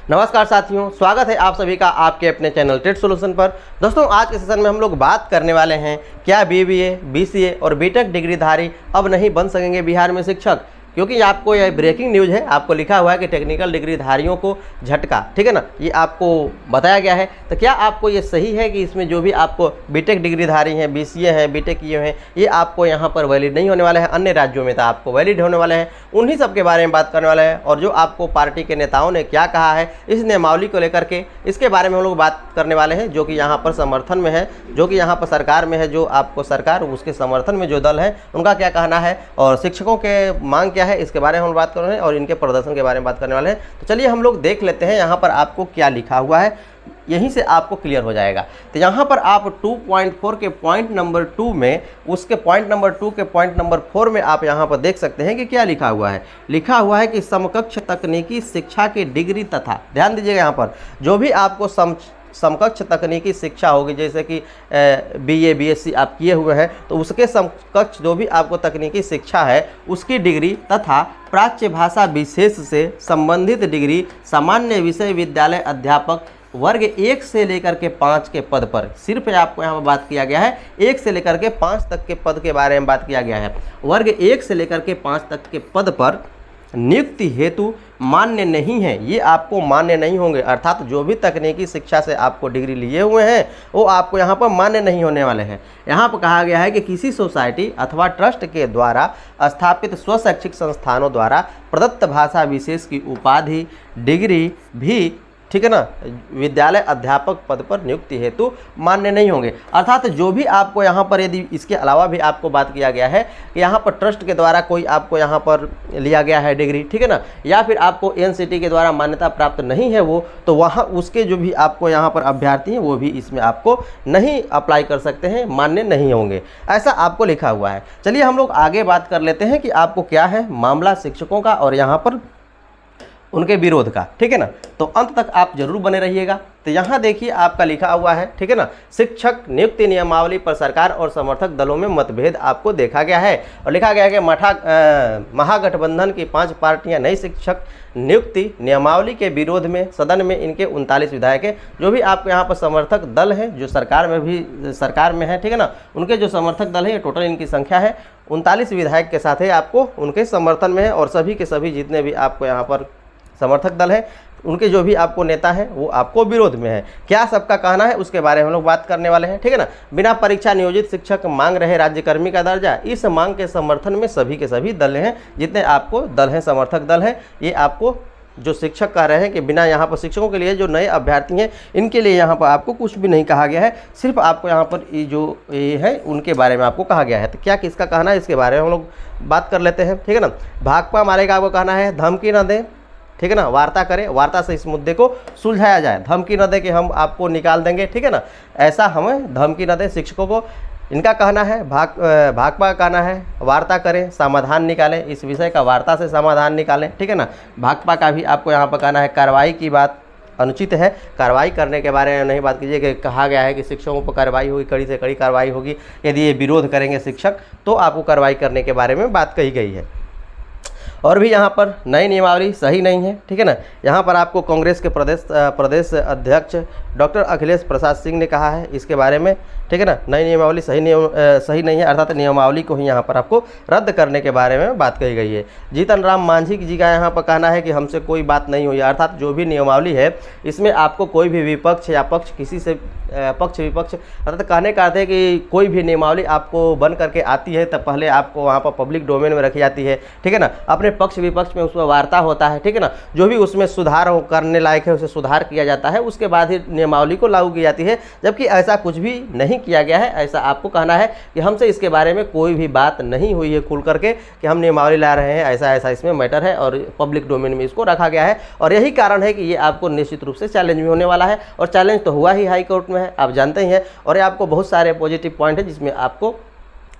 नमस्कार साथियों, स्वागत है आप सभी का आपके अपने चैनल टेट सॉल्यूशन पर। दोस्तों, आज के सेशन में हम लोग बात करने वाले हैं क्या बीबीए, बीसीए और बीटेक डिग्रीधारी अब नहीं बन सकेंगे बिहार में शिक्षक। क्योंकि आपको यह ब्रेकिंग न्यूज़ है, आपको लिखा हुआ है कि टेक्निकल डिग्रीधारियों को झटका, ठीक है ना, ये आपको बताया गया है। तो क्या आपको ये सही है कि इसमें जो भी आपको बीटेक डिग्रीधारी हैं, बीसीए हैं, बीटेक किए हैं, ये आपको यहाँ पर वैलिड नहीं होने वाले हैं, अन्य राज्यों में तो आपको वैलिड होने वाले हैं। उन्हीं सब के बारे में बात करने वाले हैं और जो आपको पार्टी के नेताओं ने क्या कहा है इस नियमावली को लेकर के, इसके बारे में हम लोग बात करने वाले हैं, जो कि यहाँ पर समर्थन में है, जो कि यहाँ पर सरकार में है, जो आपको सरकार उसके समर्थन में जो दल है उनका क्या कहना है और शिक्षकों के मांग क्या है, इसके बारे में हम बात कर रहे हैं और इनके प्रदर्शन के बारे में बात करने वाले हैं। तो चलिए हम लोग देख लेते हैं यहाँ पर आपको क्या लिखा हुआ है, यहीं से आपको क्लियर हो जाएगा। तो यहाँ पर आप 2.4 के पॉइंट नंबर 2 में, उसके पॉइंट नंबर 2 के पॉइंट नंबर 4 में आप यहाँ पर देख सकते हैं कि क्या लिखा हुआ है। लिखा हुआ है कि समकक्ष तकनीकी शिक्षा की डिग्री तथा, ध्यान दीजिएगा यहाँ पर, जो भी आपको समकक्ष तकनीकी शिक्षा होगी, जैसे कि बीए बीएससी आप किए हुए हैं, तो उसके समकक्ष जो भी आपको तकनीकी शिक्षा है उसकी डिग्री तथा प्राच्य भाषा विशेष से संबंधित डिग्री सामान्य विषय विद्यालय अध्यापक वर्ग 1 से लेकर के 5 के पद पर, सिर्फ आपको यहाँ पर बात किया गया है 1 से लेकर के 5 तक के पद के बारे में बात किया गया है। वर्ग 1 से लेकर के 5 तक के पद पर नियुक्ति हेतु मान्य नहीं है, ये आपको मान्य नहीं होंगे। अर्थात जो भी तकनीकी शिक्षा से आपको डिग्री लिए हुए हैं वो आपको यहाँ पर मान्य नहीं होने वाले हैं। यहाँ पर कहा गया है कि किसी सोसाइटी अथवा ट्रस्ट के द्वारा स्थापित स्वशैक्षिक संस्थानों द्वारा प्रदत्त भाषा विशेष की उपाधि डिग्री भी, ठीक है ना, विद्यालय अध्यापक पद पर नियुक्ति हेतु मान्य नहीं होंगे। अर्थात जो भी आपको यहाँ पर, यदि इसके अलावा भी आपको बात किया गया है कि यहाँ पर ट्रस्ट के द्वारा कोई आपको यहाँ पर लिया गया है डिग्री, ठीक है ना, या फिर आपको एनसीटी के द्वारा मान्यता प्राप्त नहीं है वो, तो वहाँ उसके जो भी आपको यहाँ पर अभ्यर्थी हैं वो भी इसमें आपको नहीं अप्लाई कर सकते हैं, मान्य नहीं होंगे, ऐसा आपको लिखा हुआ है। चलिए हम लोग आगे बात कर लेते हैं कि आपको क्या है मामला शिक्षकों का और यहाँ पर उनके विरोध का, ठीक है ना। तो अंत तक आप जरूर बने रहिएगा। तो यहाँ देखिए आपका लिखा हुआ है, ठीक है ना, शिक्षक नियुक्ति नियमावली पर सरकार और समर्थक दलों में मतभेद आपको देखा गया है और लिखा गया है कि महागठबंधन की 5 पार्टियां नई शिक्षक नियुक्ति नियमावली के विरोध में सदन में इनके 39 विधायक हैं। जो भी आपको यहाँ पर समर्थक दल हैं, जो सरकार में है, ठीक है ना, उनके जो समर्थक दल है, ये टोटल इनकी संख्या है 39 विधायक के साथ है, आपको उनके समर्थन में है और सभी के सभी जितने भी आपको यहाँ पर समर्थक दल है उनके जो भी आपको नेता हैं वो आपको विरोध में है। क्या सबका कहना है उसके बारे में हम लोग बात करने वाले हैं, ठीक है ना। बिना परीक्षा नियोजित शिक्षक मांग रहे राज्यकर्मी का दर्जा, इस मांग के समर्थन में सभी के सभी दल हैं, जितने आपको दल हैं, समर्थक दल हैं, ये आपको जो शिक्षक कह रहे हैं कि बिना यहाँ पर शिक्षकों के लिए जो नए अभ्यर्थी हैं इनके लिए यहाँ पर आपको कुछ भी नहीं कहा गया है, सिर्फ आपको यहाँ पर ये है उनके बारे में आपको कहा गया है। तो क्या किसका कहना है इसके बारे में हम लोग बात कर लेते हैं, ठीक है ना। भाकपा मारे का आपको कहना है धमकी न दें, ठीक है ना, वार्ता करें, वार्ता से इस मुद्दे को सुलझाया जाए, धमकी न दे कि हम आपको निकाल देंगे, ठीक है ना, ऐसा हमें धमकी न दें शिक्षकों को, इनका कहना है। भाकपा का कहना है वार्ता करें, समाधान निकालें, इस विषय का वार्ता से समाधान निकालें, ठीक है ना। भाकपा का भी आपको यहाँ पर कहना है कार्रवाई की बात अनुचित है, कार्रवाई करने के बारे में नहीं बात कीजिए कि कहा गया है कि शिक्षकों पर कार्रवाई होगी, कड़ी से कड़ी कार्रवाई होगी, यदि ये विरोध करेंगे शिक्षक तो आपको कार्रवाई करने के बारे में बात कही गई है। और भी यहाँ पर नई नियमावली सही नहीं है, ठीक है ना। यहाँ पर आपको कांग्रेस के प्रदेश अध्यक्ष डॉक्टर अखिलेश प्रसाद सिंह ने कहा है इसके बारे में, ठीक है ना, नई नियमावली सही नहीं है, अर्थात नियमावली को ही यहाँ पर आपको रद्द करने के बारे में बात कही गई है। जीतन राम मांझी जी का यहाँ पर कहना है कि हमसे कोई बात नहीं हुई, अर्थात जो भी नियमावली है इसमें आपको कोई भी विपक्ष या पक्ष किसी से पक्ष विपक्ष, अर्थात कहने का अर्थ है कि कोई भी नियमावली आपको बन करके आती है तब पहले आपको वहाँ पर पब्लिक डोमेन में रखी जाती है, ठीक है ना, अपने पक्ष विपक्ष में उसमें वार्ता होता है, ठीक है ना, जो भी उसमें सुधार करने लायक है उसे सुधार किया जाता है, उसके बाद ही नियमावली को लागू की जाती है। जबकि ऐसा कुछ भी नहीं किया गया है, ऐसा आपको कहना है कि हमसे इसके बारे में कोई भी बात नहीं हुई है खुल करके कि हम नियमावली ला रहे हैं, ऐसा इसमें मैटर है और पब्लिक डोमेन में इसको रखा गया है। और यही कारण है कि ये आपको निश्चित रूप से चैलेंज भी होने वाला है और चैलेंज तो हुआ ही हाई कोर्ट में है, आप जानते ही हैं। और ये आपको बहुत सारे पॉजिटिव पॉइंट है जिसमें आपको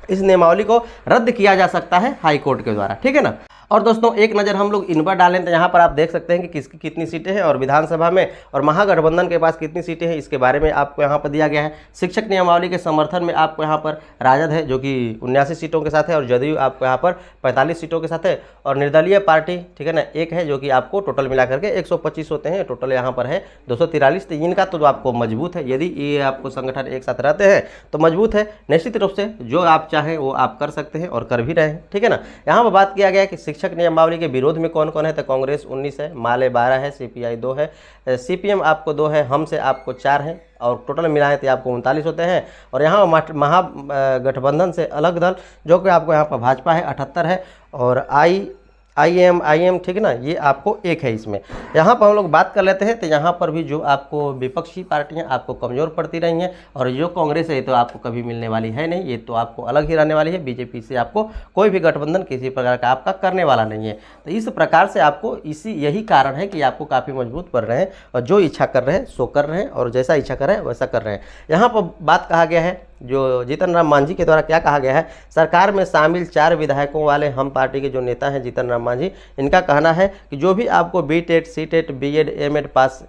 इस नियमावली को रद्द किया जा सकता है हाई कोर्ट के द्वारा, ठीक है ना। और दोस्तों एक नज़र हम लोग इन पर डालें तो यहाँ पर आप देख सकते हैं कि किसकी कितनी सीटें हैं और विधानसभा में और महागठबंधन के पास कितनी सीटें हैं, इसके बारे में आपको यहाँ पर दिया गया है। शिक्षक नियमावली के समर्थन में आपको यहाँ पर राजद है जो कि 79 सीटों के साथ है और जदयू आपको यहाँ पर 45 सीटों के साथ है और निर्दलीय पार्टी ठीक है ना एक है जो कि आपको टोटल मिला करके 125 होते हैं, टोटल यहाँ पर है 243। तो इनका तो आपको मजबूत है, यदि ये आपको संगठन एक साथ रहते हैं तो मजबूत है। निश्चित रूप से जो आप चाहें वो आप कर सकते हैं और कर भी रहे हैं, ठीक है ना। यहाँ पर बात किया गया कि शिक्षक नियमावली के विरोध में कौन कौन है, तो कांग्रेस 19 है, माले 12 है, CPI 2 है, CPM आपको 2 है, हम से आपको 4 हैं और टोटल मिलाएं तो आपको 39 होते हैं। और यहाँ महागठबंधन से अलग दल जो कि आपको यहाँ पर भाजपा है 78 है और IM ठीक है ना, ये आपको 1 है। इसमें यहाँ पर हम लोग बात कर लेते हैं तो यहाँ पर भी जो आपको विपक्षी पार्टियाँ आपको कमज़ोर पड़ती रही हैं और जो कांग्रेस है तो आपको कभी मिलने वाली है नहीं, ये तो आपको अलग ही रहने वाली है। बीजेपी से आपको कोई भी गठबंधन किसी प्रकार का आपका करने वाला नहीं है। तो इस प्रकार से आपको यही कारण है कि आपको काफ़ी मजबूत पड़ रहे हैं और जो इच्छा कर रहे हैं सो कर रहे हैं और जैसा इच्छा कर रहे हैं वैसा कर रहे हैं। यहाँ पर बात कहा गया है जो जीतन राम मांझी के द्वारा क्या कहा गया है, सरकार में शामिल 4 विधायकों वाले हम पार्टी के जो नेता हैं जीतन राम मांझी, इनका कहना है कि जो भी आपको BTET CTET BEd MAd पास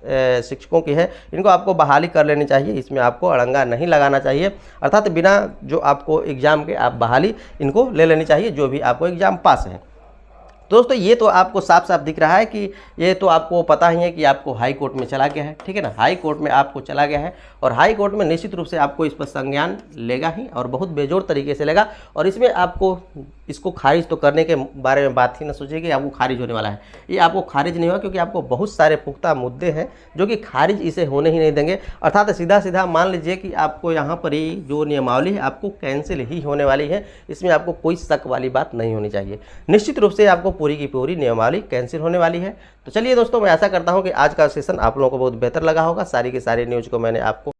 शिक्षकों की है इनको आपको बहाली कर लेनी चाहिए, इसमें आपको अड़ंगा नहीं लगाना चाहिए, अर्थात बिना जो आपको एग्ज़ाम के आप बहाली इनको ले लेनी चाहिए जो भी आपको एग्ज़ाम पास है। दोस्तों ये तो आपको साफ साफ दिख रहा है कि ये तो आपको पता ही है कि आपको हाई कोर्ट में चला गया है, ठीक है ना। हाई कोर्ट में आपको चला गया है और हाई कोर्ट में निश्चित रूप से आपको इस पर संज्ञान लेगा ही और बहुत बेजोड़ तरीके से लेगा और इसमें आपको इसको खारिज तो करने के बारे में बात ही ना सोचिए कि आपको खारिज होने वाला है। ये आपको खारिज नहीं होगा क्योंकि आपको बहुत सारे पुख्ता मुद्दे हैं जो कि खारिज इसे होने ही नहीं देंगे। अर्थात सीधा सीधा मान लीजिए कि आपको यहाँ पर ही जो नियमावली है आपको कैंसिल ही होने वाली है, इसमें आपको कोई शक वाली बात नहीं होनी चाहिए। निश्चित रूप से आपको पूरी की पूरी नियमावली कैंसिल होने वाली है। तो चलिए दोस्तों मैं आशा करता हूँ कि आज का सेशन आप लोगों को बहुत बेहतर लगा होगा। सारी की सारी न्यूज़ को मैंने आपको